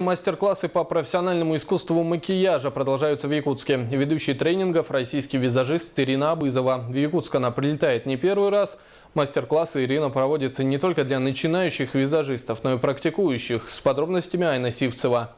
Мастер-классы по профессиональному искусству макияжа продолжаются в Якутске. Ведущий тренингов – российский визажист Ирина Абызова. В Якутск она прилетает не первый раз. Мастер-классы Ирина проводит не только для начинающих визажистов, но и практикующих. С подробностями Айна Сивцева.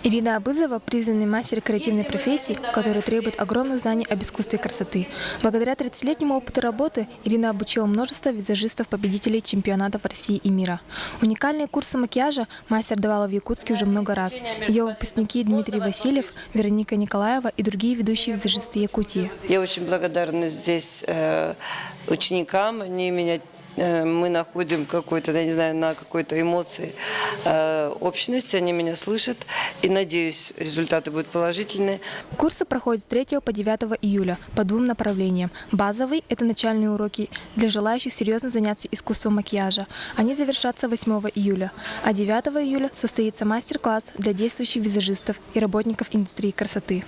Ирина Абызова – признанный мастер креативной профессии, который требует огромных знаний об искусстве красоты. Благодаря 30-летнему опыту работы Ирина обучила множество визажистов-победителей чемпионатов России и мира. Уникальные курсы макияжа мастер давала в Якутске уже много раз. Ее выпускники Дмитрий Васильев, Вероника Николаева и другие ведущие визажисты Якутии. Я очень благодарна здесь ученикам. Мы находим какой-то, я не знаю, на какой-то эмоции общности, они меня слышат, и надеюсь, результаты будут положительные. Курсы проходят с 3 по 9 июля по двум направлениям. Базовый – это начальные уроки для желающих серьезно заняться искусством макияжа. Они завершатся 8 июля. А 9 июля состоится мастер-класс для действующих визажистов и работников индустрии красоты.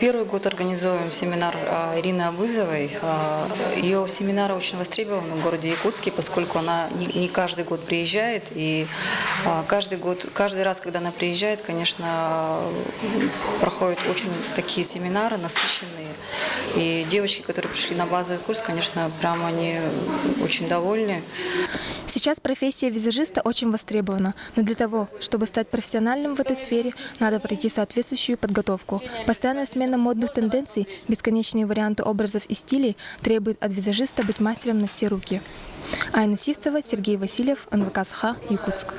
Первый год организуем семинар Ирины Абызовой. Ее семинары очень востребованы в городе Якутске, поскольку она не каждый год приезжает. И каждый раз, когда она приезжает, конечно, проходят очень такие семинары насыщенные. И девочки, которые пришли на базовый курс, конечно, прямо они очень довольны. Сейчас профессия визажиста очень востребована, но для того, чтобы стать профессиональным в этой сфере, надо пройти соответствующую подготовку. Постоянная смена модных тенденций, бесконечные варианты образов и стилей требуют от визажиста быть мастером на все руки. Айна Сивцева, Сергей Васильев, НВК СХ, Якутск.